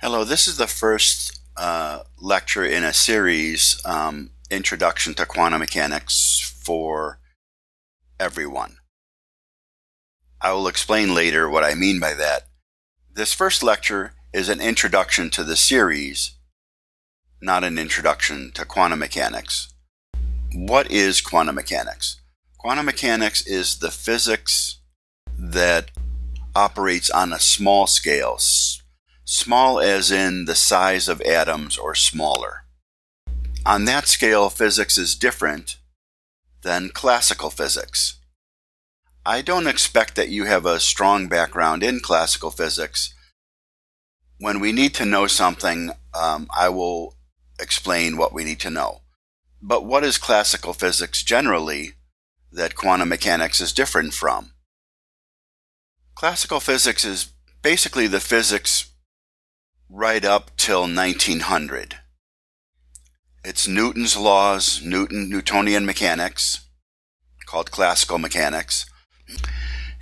Hello, this is the first lecture in a series, Introduction to Quantum Mechanics for everyone. I will explain later what I mean by that. This first lecture is an introduction to the series, not an introduction to quantum mechanics. What is quantum mechanics? Quantum mechanics is the physics that operates on a small scale. Small as in the size of atoms or smaller. On that scale, physics is different than classical physics. I don't expect that you have a strong background in classical physics. When we need to know something, I will explain what we need to know. But what is classical physics generally that quantum mechanics is different from? Classical physics is basically the physics right up till 1900. It's Newton's laws, Newtonian mechanics, called classical mechanics.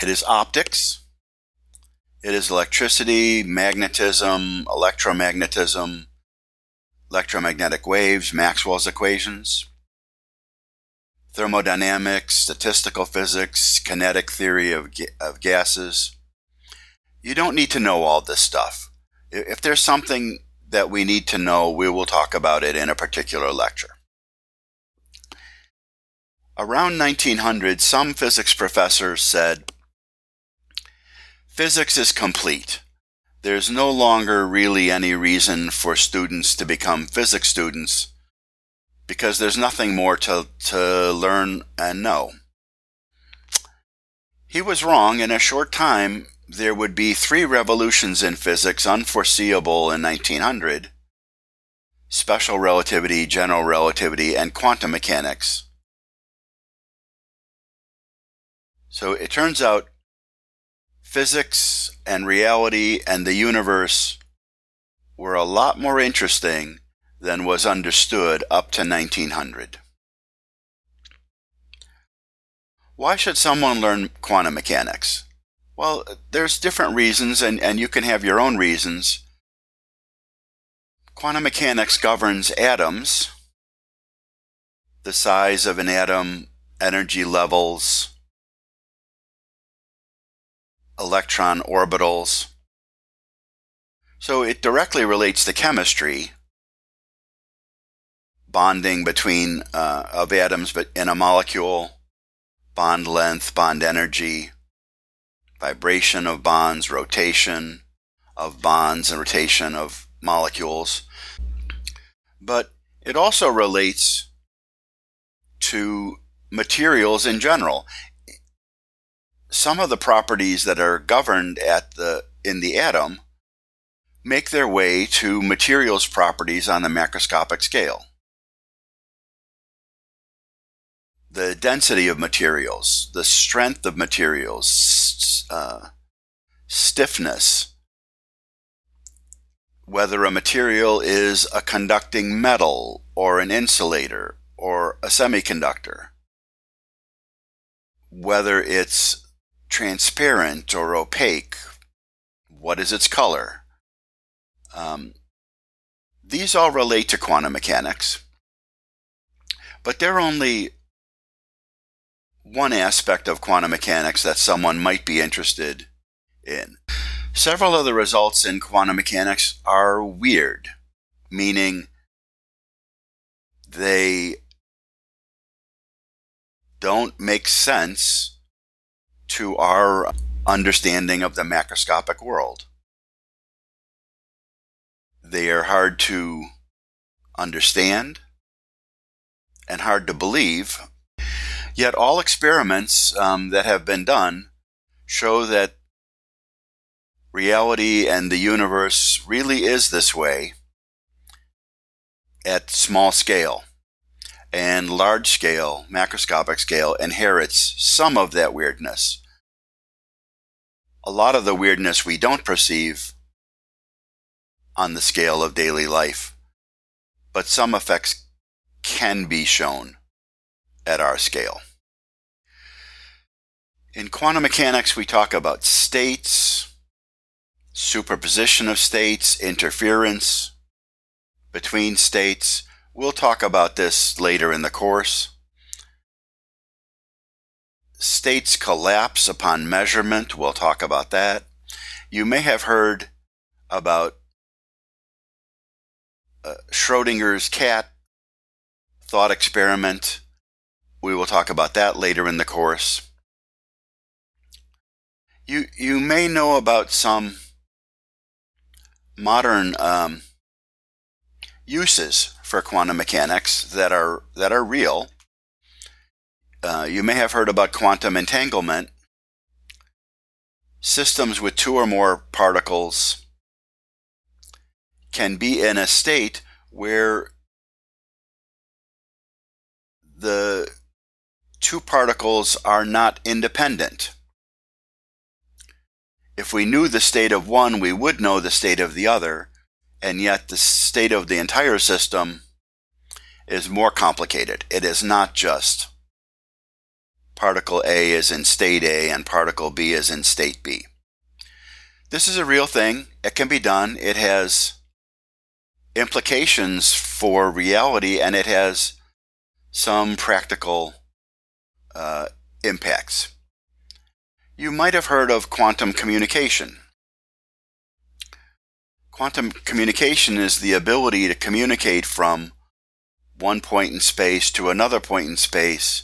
It is optics. It is electricity, magnetism, electromagnetism, electromagnetic waves, Maxwell's equations, thermodynamics, statistical physics, kinetic theory of gases. You don't need to know all this stuff. If there's something that we need to know, we will talk about it in a particular lecture. Around 1900, some physics professors said, physics is complete. There's no longer really any reason for students to become physics students because there's nothing more to learn and know. He was wrong. In a short time, there would be 3 revolutions in physics unforeseeable in 1900: special relativity, general relativity, and quantum mechanics. So it turns out physics and reality and the universe were a lot more interesting than was understood up to 1900. Why should someone learn quantum mechanics? Well, there's different reasons, and you can have your own reasons. Quantum mechanics governs atoms, the size of an atom, energy levels, electron orbitals. So it directly relates to chemistry, bonding between of atoms but in a molecule, bond length, bond energy, vibration of bonds, rotation of bonds, and rotation of molecules. But it also relates to materials in general. Some of the properties that are governed in the atom make their way to materials properties on the macroscopic scale. The density of materials, the strength of materials, stiffness, whether a material is a conducting metal or an insulator or a semiconductor, whether it's transparent or opaque, what is its color? These all relate to quantum mechanics, but they're only one aspect of quantum mechanics that someone might be interested in. Several of the results in quantum mechanics are weird, meaning they don't make sense to our understanding of the macroscopic world. They are hard to understand and hard to believe. Yet all experiments that have been done show that reality and the universe really is this way at small scale, and large scale, macroscopic scale, inherits some of that weirdness. A lot of the weirdness we don't perceive on the scale of daily life, but some effects can be shown at our scale. In quantum mechanics, we talk about states, superposition of states, interference between states. We'll talk about this later in the course. States collapse upon measurement. We'll talk about that. You may have heard about Schrodinger's cat thought experiment. We will talk about that later in the course. You may know about some modern uses for quantum mechanics that are real. You may have heard about quantum entanglement. Systems with two or more particles can be in a state where the two particles are not independent. If we knew the state of one, we would know the state of the other, and yet the state of the entire system is more complicated. It is not just particle A is in state A and particle B is in state B. This is a real thing. It can be done. It has implications for reality, and it has some practical impacts. You might have heard of quantum communication. Quantum communication is the ability to communicate from one point in space to another point in space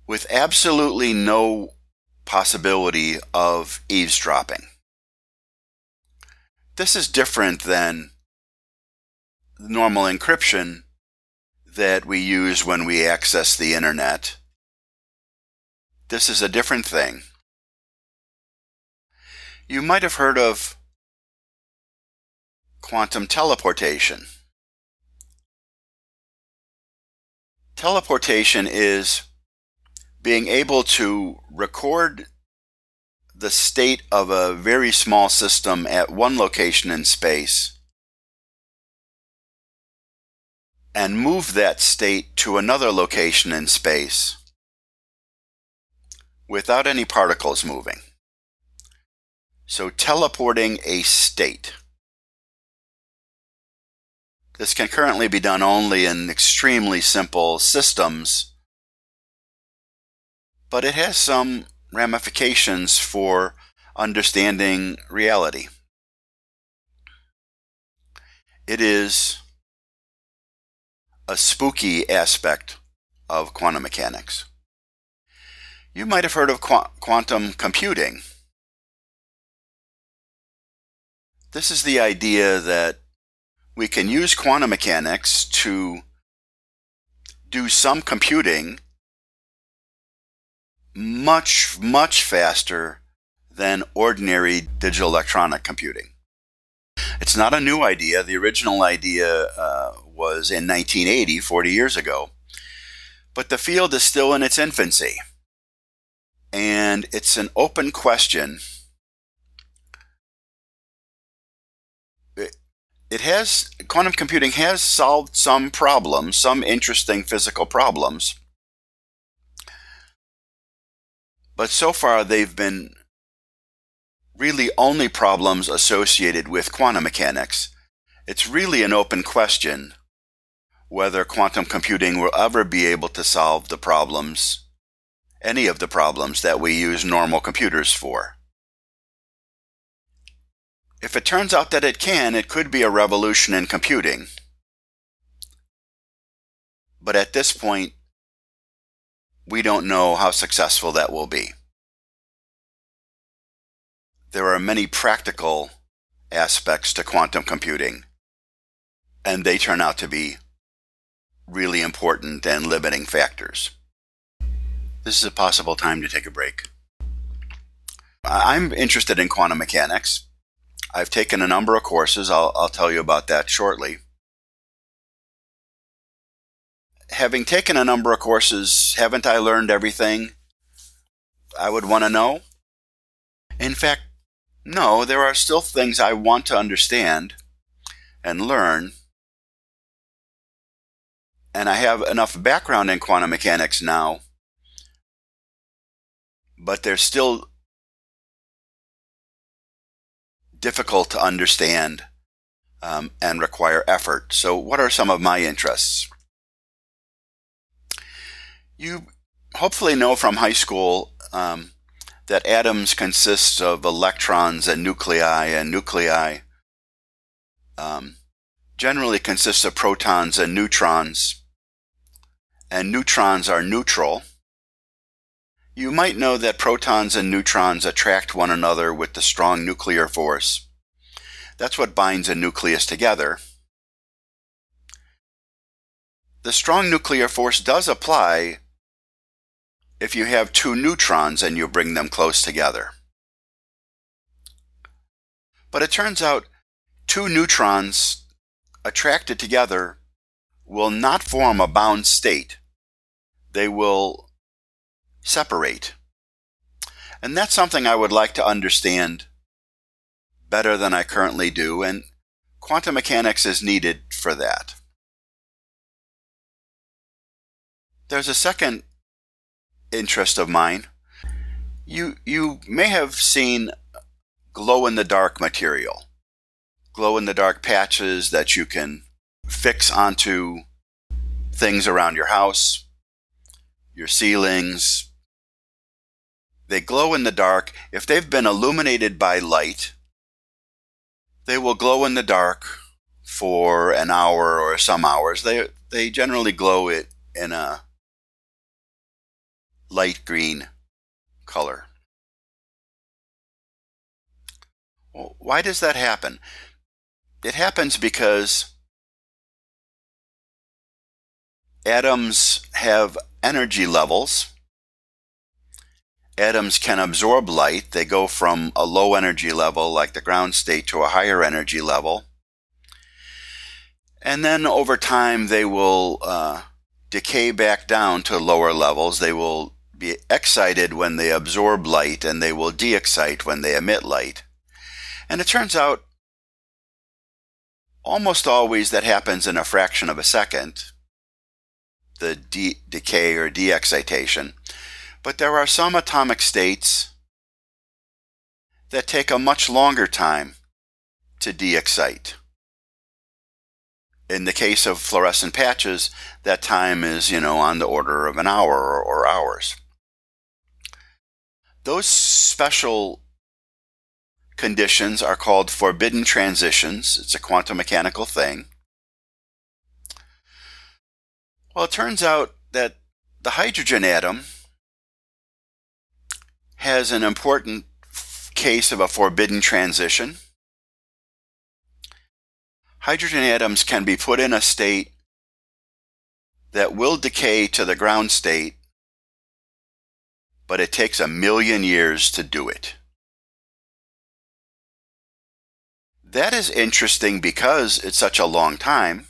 with absolutely no possibility of eavesdropping. This is different than normal encryption that we use when we access the internet. This is a different thing. You might have heard of quantum teleportation. Teleportation is being able to record the state of a very small system at one location in space and move that state to another location in space without any particles moving. So teleporting a state. This can currently be done only in extremely simple systems, but it has some ramifications for understanding reality. It is a spooky aspect of quantum mechanics. You might have heard of quantum computing. This is the idea that we can use quantum mechanics to do some computing much, much faster than ordinary digital electronic computing. It's not a new idea. The original idea was in 1980, 40 years ago. But the field is still in its infancy. And it's an open question. Quantum computing has solved some problems, some interesting physical problems. But so far they've been really only problems associated with quantum mechanics. It's really an open question whether quantum computing will ever be able to solve the problems, any of the problems that we use normal computers for. If it turns out that it can, it could be a revolution in computing. But at this point, we don't know how successful that will be. There are many practical aspects to quantum computing, and they turn out to be really important and limiting factors. This is a possible time to take a break. I'm interested in quantum mechanics. I've taken a number of courses. I'll tell you about that shortly. Having taken a number of courses, haven't I learned everything I would want to know? In fact, no, there are still things I want to understand and learn. And I have enough background in quantum mechanics now, but there's still difficult to understand and require effort. So what are some of my interests? You hopefully know from high school that atoms consist of electrons and nuclei generally consist of protons and neutrons are neutral. You might know that protons and neutrons attract one another with the strong nuclear force. That's what binds a nucleus together. The strong nuclear force does apply if you have two neutrons and you bring them close together. But it turns out two neutrons attracted together will not form a bound state. They will separate. And that's something I would like to understand better than I currently do, and quantum mechanics is needed for that. There's a second interest of mine. You may have seen glow-in-the-dark material, glow-in-the-dark patches that you can fix onto things around your house, your ceilings. They glow in the dark. If they've been illuminated by light, they will glow in the dark for an hour or some hours. They generally glow it in a light green color. Well, why does that happen? It happens because atoms have energy levels. Atoms can absorb light. They go from a low energy level, like the ground state, to a higher energy level. And then over time, they will decay back down to lower levels. They will be excited when they absorb light, and they will de-excite when they emit light. And it turns out almost always that happens in a fraction of a second, the decay or de-excitation. But there are some atomic states that take a much longer time to de-excite. In the case of fluorescent patches, that time is, on the order of an hour or hours. Those special conditions are called forbidden transitions. It's a quantum mechanical thing. Well, it turns out that the hydrogen atom has an important case of a forbidden transition. Hydrogen atoms can be put in a state that will decay to the ground state, but it takes 1,000,000 years to do it. That is interesting because it's such a long time,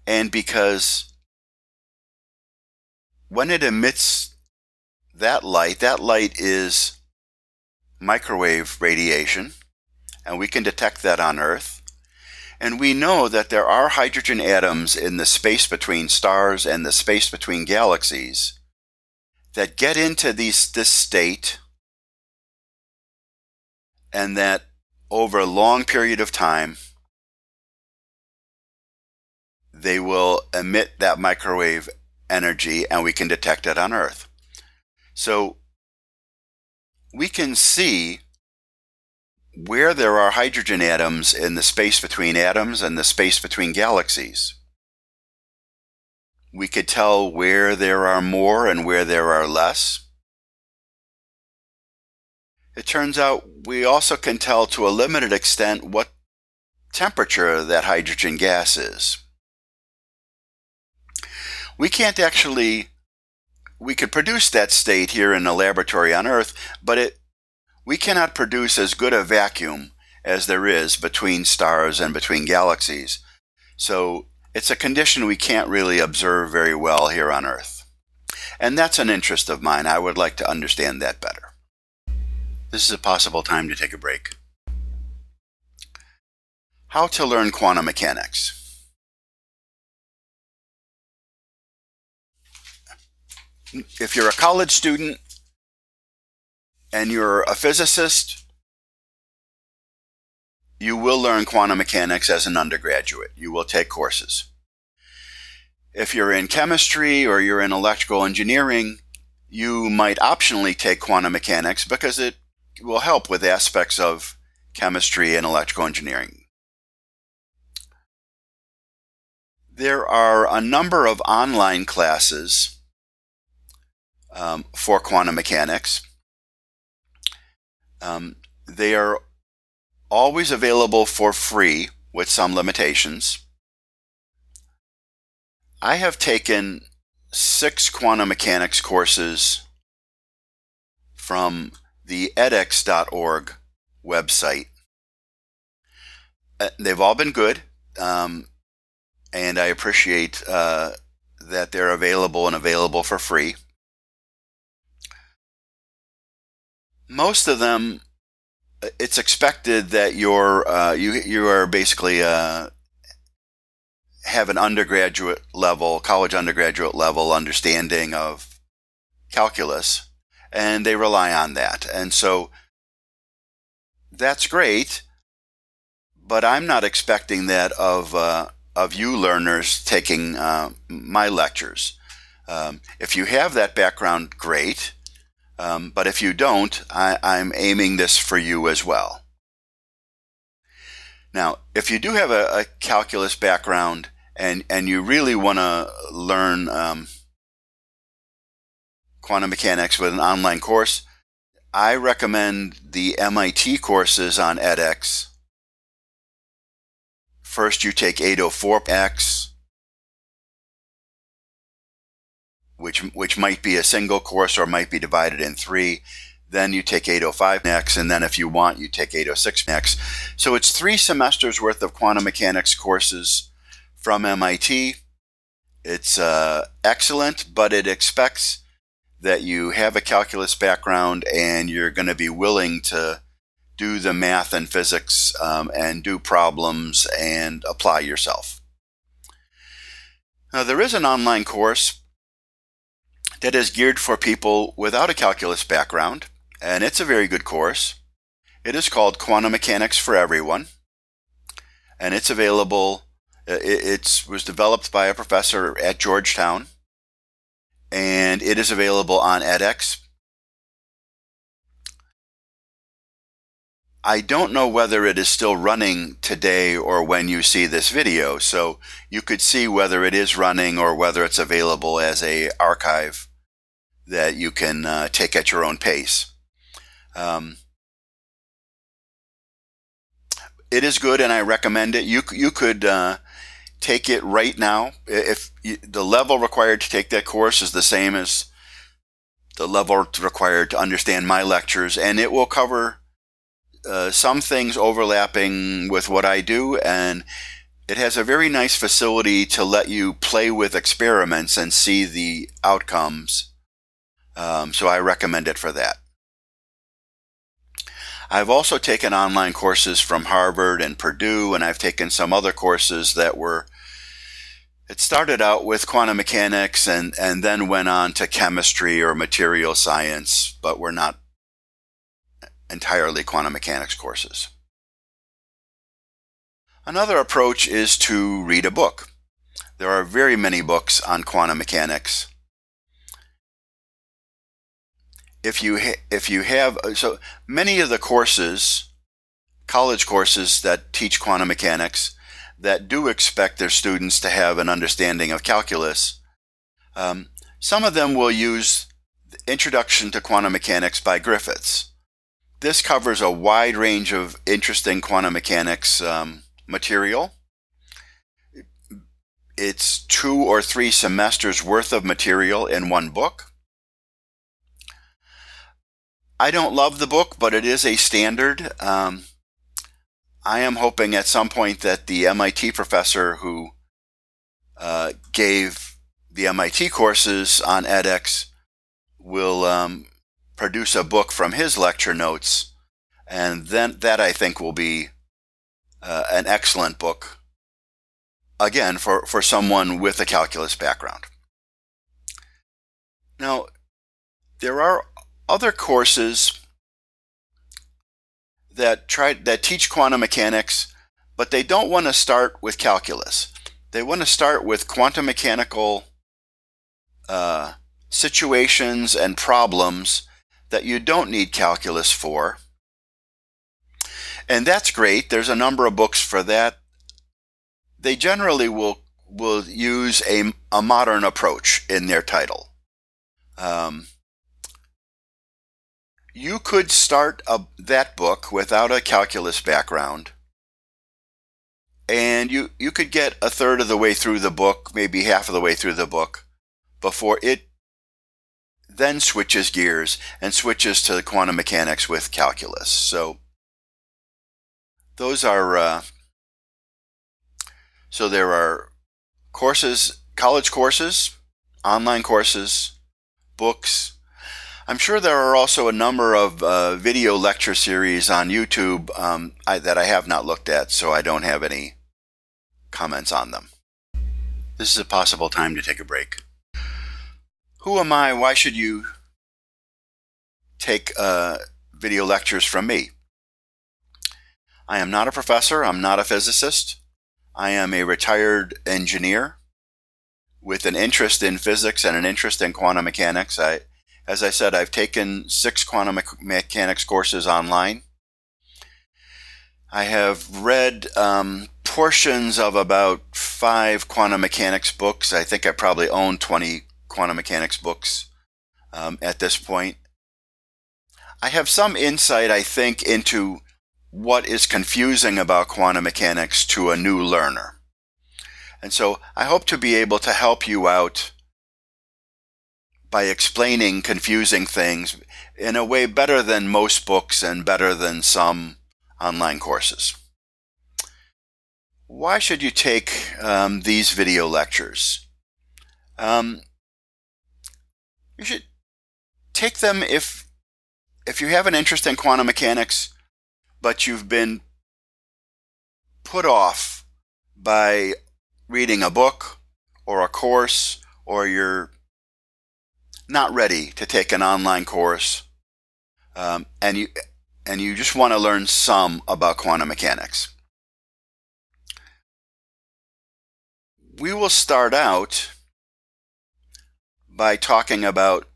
and because when it emits that light is microwave radiation, and we can detect that on Earth. And we know that there are hydrogen atoms in the space between stars and the space between galaxies that get into this state, and that over a long period of time, they will emit that microwave energy, and we can detect it on Earth. So we can see where there are hydrogen atoms in the space between atoms and the space between galaxies. We could tell where there are more and where there are less. It turns out we also can tell to a limited extent what temperature that hydrogen gas is. We could produce that state here in the laboratory on Earth, but we cannot produce as good a vacuum as there is between stars and between galaxies. So it's a condition we can't really observe very well here on Earth. And that's an interest of mine. I would like to understand that better. This is a possible time to take a break. How to learn quantum mechanics. If you're a college student and you're a physicist, you will learn quantum mechanics as an undergraduate. You will take courses. If you're in chemistry or you're in electrical engineering, you might optionally take quantum mechanics because it will help with aspects of chemistry and electrical engineering. There are a number of online classes for quantum mechanics. They are always available for free with some limitations. I have taken 6 quantum mechanics courses from the edX.org website. They've all been good, and I appreciate that they're available for free. Most of them, it's expected that you are basically have an undergraduate level, college undergraduate level understanding of calculus, and they rely on that. And so that's great, but I'm not expecting that of you learners taking my lectures. If you have that background, great. But if you don't, I'm aiming this for you as well. Now, if you do have a calculus background and you really want to learn quantum mechanics with an online course, I recommend the MIT courses on edX. First, you take 804X, which might be a single course or might be divided in 3. Then you take 805X, and then if you want, you take 806X. So it's 3 semesters worth of quantum mechanics courses from MIT. It's excellent, but it expects that you have a calculus background and you're going to be willing to do the math and physics and do problems and apply yourself. Now, there is an online course that is geared for people without a calculus background, and it's a very good course. It is called Quantum Mechanics for Everyone, and it's available. It was developed by a professor at Georgetown, and it is available on edX. I don't know whether it is still running today or when you see this video, so you could see whether it is running or whether it's available as an archive that you can take at your own pace. It is good, and I recommend it. You could take it right now. If the level required to take that course is the same as the level required to understand my lectures, and it will cover some things overlapping with what I do, and it has a very nice facility to let you play with experiments and see the outcomes. So I recommend it for that. I've also taken online courses from Harvard and Purdue, and I've taken some other courses that it started out with quantum mechanics and then went on to chemistry or material science, but were not entirely quantum mechanics courses. Another approach is to read a book. There are very many books on quantum mechanics. If you have so many of the courses, college courses that teach quantum mechanics, that do expect their students to have an understanding of calculus, some of them will use the Introduction to Quantum Mechanics by Griffiths. This covers a wide range of interesting quantum mechanics material. It's 2 or 3 semesters worth of material in one book. I don't love the book, but it is a standard. I am hoping at some point that the MIT professor who gave the MIT courses on edX will produce a book from his lecture notes, and then that I think will be an excellent book, again, for someone with a calculus background. Now, there are other courses that teach quantum mechanics, but they don't want to start with calculus. They want to start with quantum mechanical situations and problems that you don't need calculus for. And that's great. There's a number of books for that. They generally will use a modern approach in their title. You could start that book without a calculus background, and you could get a third of the way through the book, maybe half of the way through the book, before it then switches gears and switches to quantum mechanics with calculus. So those are so there are courses, college courses, online courses, books. I'm sure there are also a number of video lecture series on YouTube that I have not looked at, so I don't have any comments on them. This is a possible time to take a break. Who am I? Why should you take video lectures from me? I am not a professor. I'm not a physicist. I am a retired engineer with an interest in physics and an interest in quantum mechanics. As I said, I've taken 6 quantum mechanics courses online. I have read portions of about 5 quantum mechanics books. I think I probably own 20 quantum mechanics books at this point. I have some insight, I think, into what is confusing about quantum mechanics to a new learner. And so I hope to be able to help you out by explaining confusing things in a way better than most books and better than some online courses. Why should you take these video lectures? You should take them if you have an interest in quantum mechanics, but you've been put off by reading a book or a course, or you're not ready to take an online course, and you just want to learn some about quantum mechanics. We will start out by talking about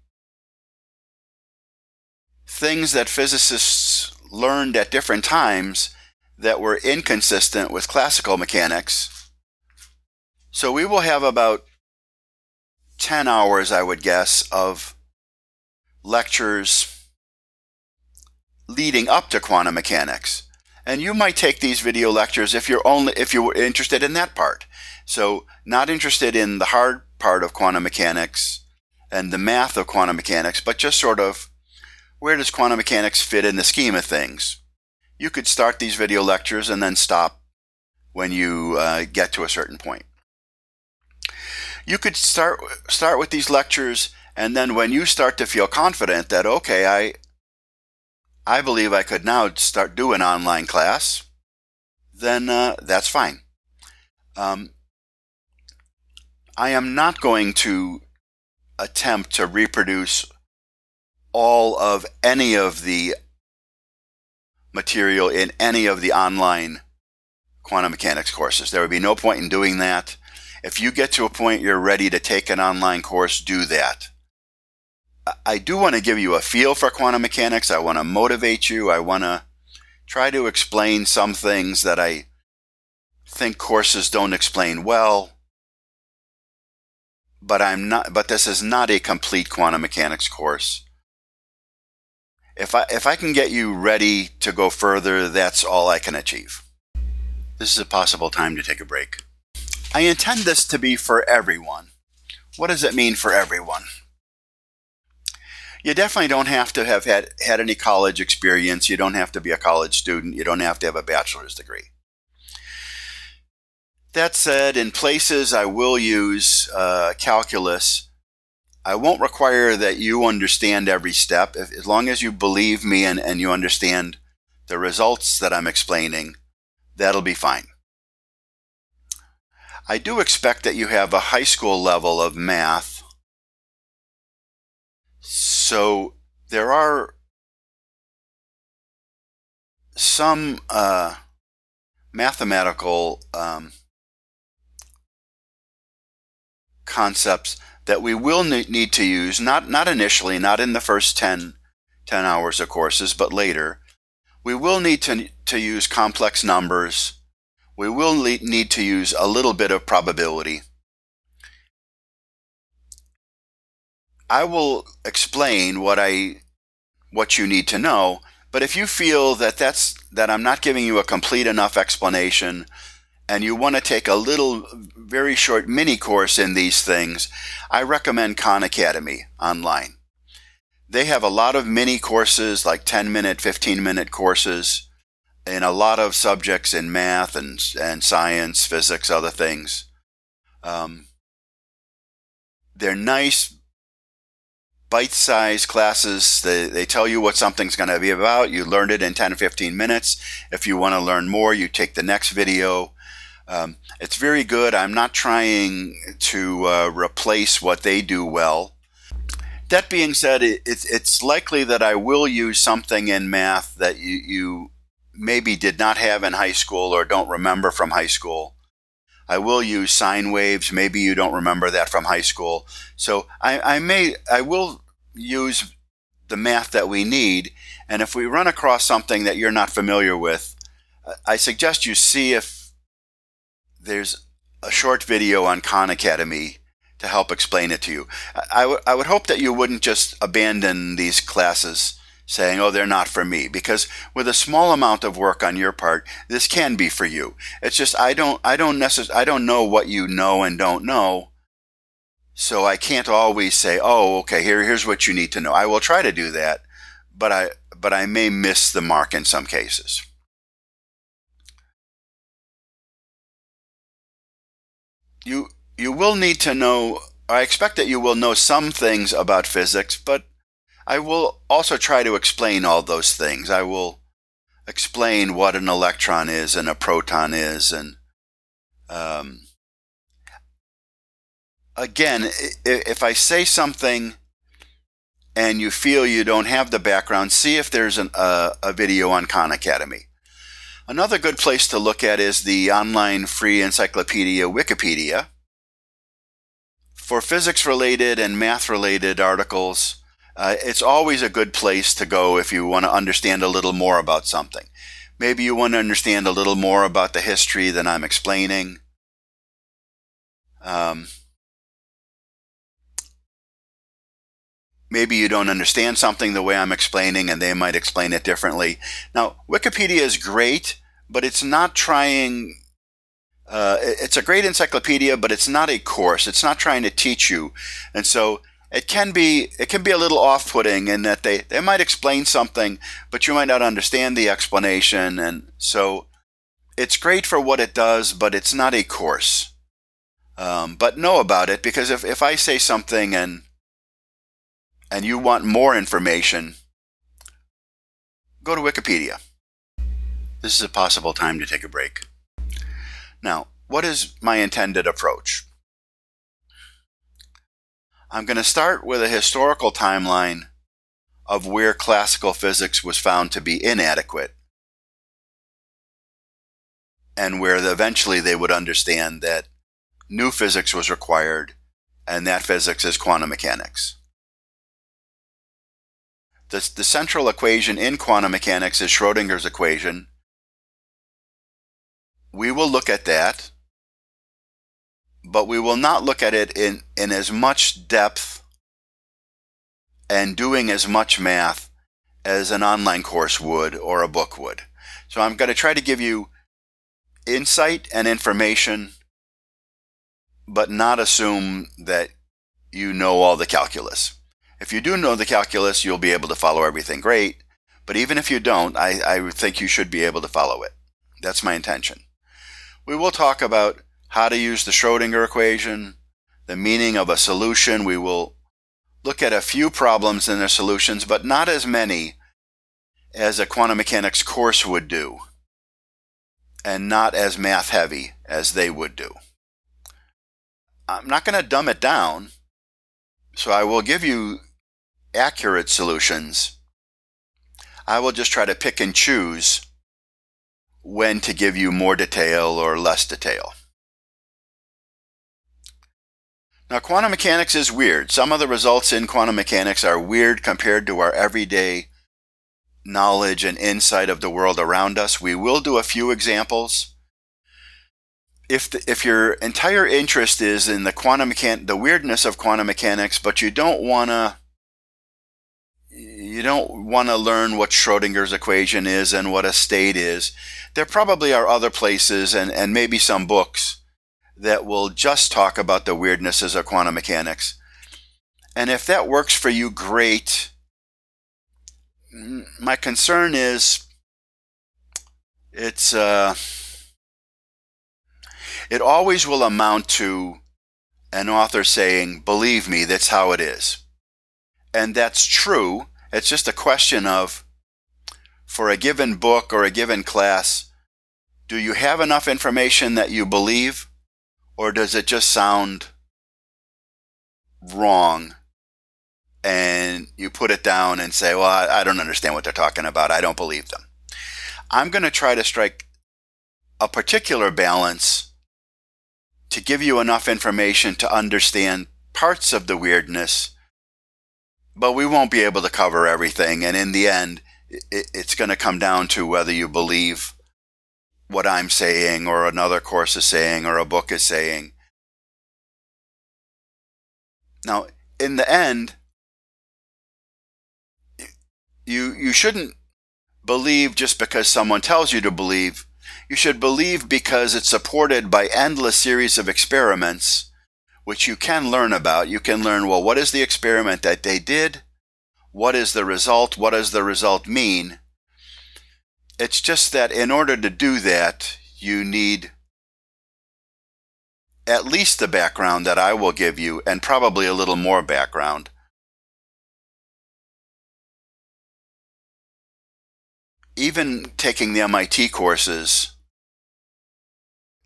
things that physicists learned at different times that were inconsistent with classical mechanics. So we will have about 10 hours, I would guess, of lectures leading up to quantum mechanics. And you might take these video lectures if you were interested in that part. So not interested in the hard part of quantum mechanics and the math of quantum mechanics, but just sort of, where does quantum mechanics fit in the scheme of things? You could start these video lectures and then stop when you get to a certain point. You could start with these lectures, and then when you start to feel confident that, okay, I believe I could now start doing an online class, then that's fine. I am not going to attempt to reproduce all of any of the material in any of the online quantum mechanics courses. There would be no point in doing that. If you get to a point you're ready to take an online course, do that. I do want to give you a feel for quantum mechanics. I want to motivate you. I want to try to explain some things that I think courses don't explain well. But this is not a complete quantum mechanics course. If I can get you ready to go further, that's all I can achieve. This is a possible time to take a break. I intend this to be for everyone. What does it mean for everyone? You definitely don't have to have had any college experience. You don't have to be a college student. You don't have to have a bachelor's degree. That said, in places I will use calculus, I won't require that you understand every step. As long as you believe me and you understand the results that I'm explaining, that'll be fine. I do expect that you have a high school level of math. So there are some mathematical concepts that we will need to use, not initially, not in the first 10 hours of courses, but later. We will need to use complex numbers. We will need to use a little bit of probability. I will explain what you need to know, but if you feel that I'm not giving you a complete enough explanation and you want to take a little very short mini course in these things, I recommend Khan Academy online. They have a lot of mini courses, like 10-minute, 15-minute courses in a lot of subjects in math and science, physics, other things. They're nice, bite-sized classes. They tell you what something's going to be about. You learn it in 10 or 15 minutes. If you want to learn more, you take the next video. It's very good. I'm not trying to replace what they do well. That being said, it's likely that I will use something in math that you maybe did not have in high school or don't remember from high school. I will use sine waves. Maybe you don't remember that from high school. So I will use the math that we need. And if we run across something that you're not familiar with, I suggest you see if there's a short video on Khan Academy to help explain it to you. I would hope that you wouldn't just abandon these classes saying, oh, they're not for me, because with a small amount of work on your part, this can be for you. It's just I don't know what you know and don't know, so I can't always say, oh, okay, here's what you need to know. I will try to do that, but I may miss the mark in some cases. You will need to know, I expect that you will know some things about physics, but I will also try to explain all those things. I will explain what an electron is and a proton is. And again, if I say something and you feel you don't have the background, see if there's a video on Khan Academy. Another good place to look at is the online free encyclopedia Wikipedia. For physics-related and math-related articles, it's always a good place to go if you want to understand a little more about something. Maybe you want to understand a little more about the history than I'm explaining. Maybe you don't understand something the way I'm explaining and they might explain it differently. Now, Wikipedia is great, but it's not trying... it's a great encyclopedia, but it's not a course. It's not trying to teach you. And so it can be a little off-putting in that they might explain something, but you might not understand the explanation. And so it's great for what it does, but it's not a course. But know about it, because if I say something and you want more information, go to Wikipedia. This is a possible time to take a break. Now, what is my intended approach? I'm going to start with a historical timeline of where classical physics was found to be inadequate, and where eventually they would understand that new physics was required, and that physics is quantum mechanics. The central equation in quantum mechanics is Schrodinger's equation. We will look at that, but we will not look at it in as much depth and doing as much math as an online course would or a book would. So I'm going to try to give you insight and information, but not assume that you know all the calculus. If you do know the calculus, you'll be able to follow everything great, but even if you don't, I would think you should be able to follow it. That's my intention. We will talk about how to use the Schrodinger equation, the meaning of a solution. We will look at a few problems and their solutions, but not as many as a quantum mechanics course would do, and not as math heavy as they would do. I'm not going to dumb it down, so I will give you accurate solutions. I will just try to pick and choose when to give you more detail or less detail. Now, quantum mechanics is weird. Some of the results in quantum mechanics are weird compared to our everyday knowledge and insight of the world around us. We will do a few examples. If your entire interest is in the weirdness of quantum mechanics, but you don't want to learn what Schrodinger's equation is and what a state is, there probably are other places and maybe some books that will just talk about the weirdnesses of quantum mechanics. And if that works for you, great. My concern is it always will amount to an author saying, believe me, that's how it is. And that's true. It's just a question of, for a given book or a given class, do you have enough information that you believe? Or does it just sound wrong and you put it down and say, well, I don't understand what they're talking about. I don't believe them. I'm going to try to strike a particular balance to give you enough information to understand parts of the weirdness, but we won't be able to cover everything. And in the end, it's going to come down to whether you believe what I'm saying or another course is saying or a book is saying. Now, in the end, you shouldn't believe just because someone tells you to believe. You should believe because it's supported by endless series of experiments, which you can learn about. You can learn, well, what is the experiment that they did? What is the result? What does the result mean? It's just that in order to do that, you need at least the background that I will give you, and probably a little more background. Even taking the MIT courses,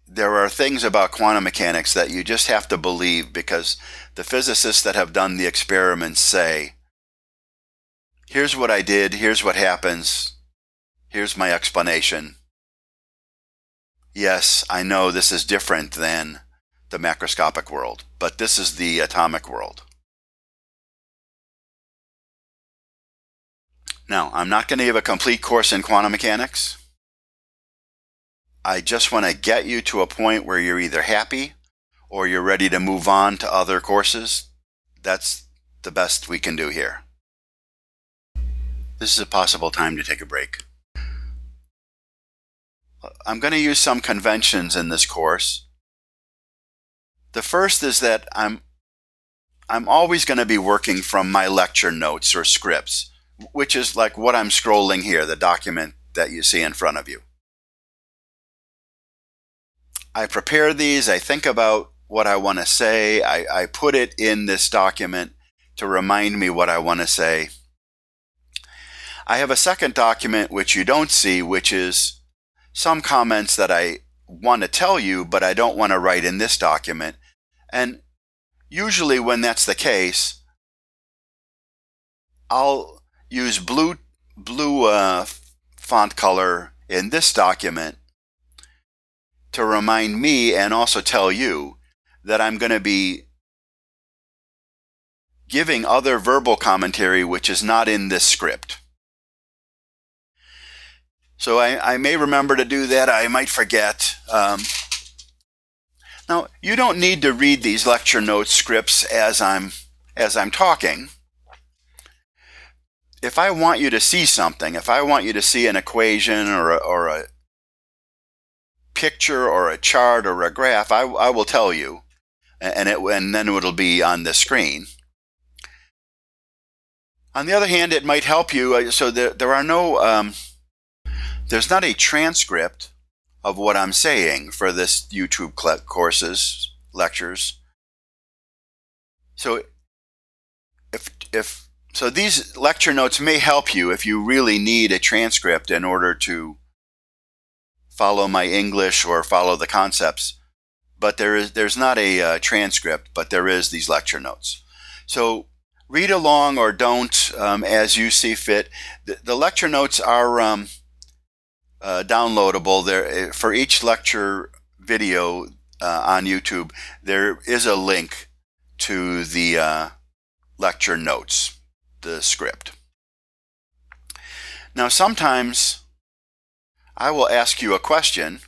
there are things about quantum mechanics that you just have to believe because the physicists that have done the experiments say, here's what I did, here's what happens, here's my explanation. Yes, I know this is different than the macroscopic world, but this is the atomic world. Now, I'm not going to give a complete course in quantum mechanics. I just want to get you to a point where you're either happy or you're ready to move on to other courses. That's the best we can do here. This is a possible time to take a break. I'm going to use some conventions in this course. The first is that I'm always going to be working from my lecture notes or scripts, which is like what I'm scrolling here, the document that you see in front of you. I prepare these, I think about what I want to say, I put it in this document to remind me what I want to say. I have a second document which you don't see, which is some comments that I want to tell you, but I don't want to write in this document. And usually when that's the case, I'll use blue font color in this document to remind me and also tell you that I'm going to be giving other verbal commentary which is not in this script. So I may remember to do that. I might forget. Now, you don't need to read these lecture notes scripts as I'm talking. If I want you to see something, if I want you to see an equation or a picture or a chart or a graph, I will tell you, and then it'll be on the screen. On the other hand, it might help you. So there are no. There's not a transcript of what I'm saying for this YouTube courses, lectures. So so these lecture notes may help you if you really need a transcript in order to follow my English or follow the concepts. But there's not a transcript, but there is these lecture notes. So read along or don't as you see fit. The lecture notes are downloadable. There for each lecture video on YouTube, there is a link to the lecture notes, the script. Now, sometimes I will ask you a question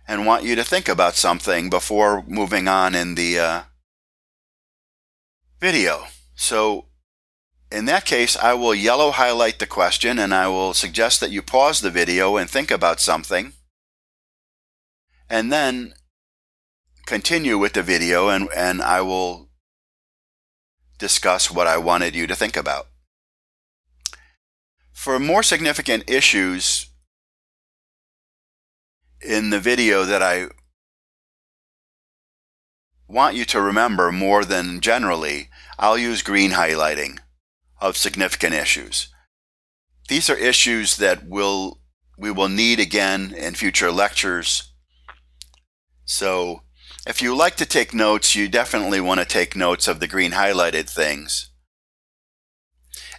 and want you to think about something before moving on in the video. So in that case, I will yellow highlight the question and I will suggest that you pause the video and think about something, and then continue with the video and I will discuss what I wanted you to think about. For more significant issues in the video that I want you to remember more than generally, I'll use green highlighting of significant issues. These are issues that we will need again in future lectures. So if you like to take notes, you definitely want to take notes of the green highlighted things.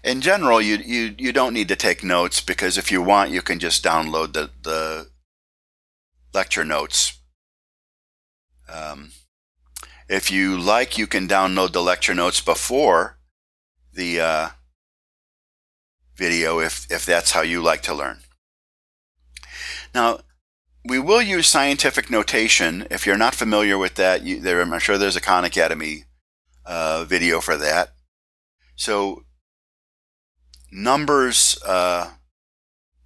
In general, you don't need to take notes, because if you want, you can just download the lecture notes. If you like, you can download the lecture notes before the video if that's how you like to learn. Now, we will use scientific notation. If you're not familiar with that, I'm sure there's a Khan Academy video for that. So numbers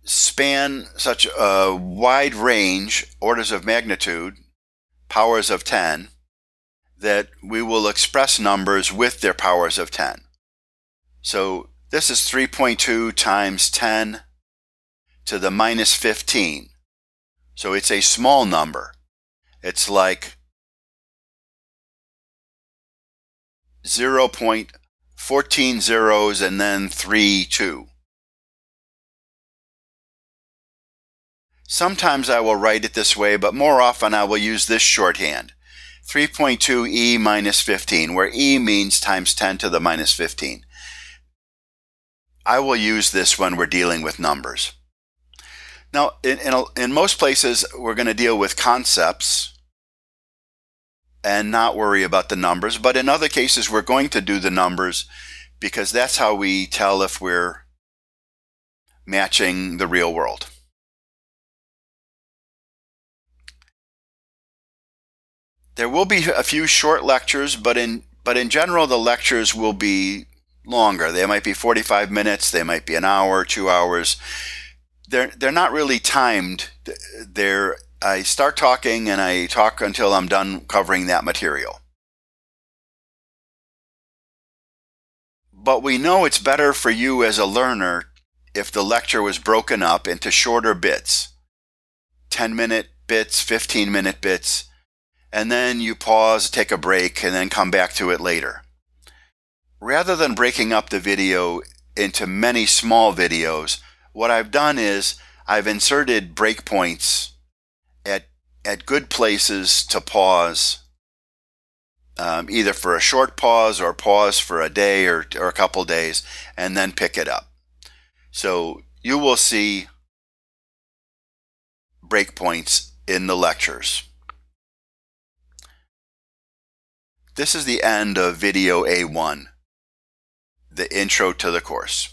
span such a wide range, orders of magnitude, powers of 10, that we will express numbers with their powers of 10. So this is 3.2 times 10 to the minus 15. So it's a small number. It's like 0.14 zeros and then 2. Sometimes I will write it this way, but more often I will use this shorthand. 3.2 e minus 15, where e means times 10 to the minus 15. I will use this when we're dealing with numbers. Now, in most places, we're going to deal with concepts and not worry about the numbers, but in other cases, we're going to do the numbers, because that's how we tell if we're matching the real world. There will be a few short lectures, but in general, the lectures will be longer. They might be 45 minutes, they might be an hour, 2 hours. They're not really timed. I start talking and I talk until I'm done covering that material. But we know it's better for you as a learner if the lecture was broken up into shorter bits, 10-minute bits, 15-minute bits, and then you pause, take a break, and then come back to it later. Rather than breaking up the video into many small videos, what I've done is I've inserted breakpoints at good places to pause, either for a short pause or pause for a day or a couple days, and then pick it up. So you will see breakpoints in the lectures. This is the end of video A1, the intro to the course.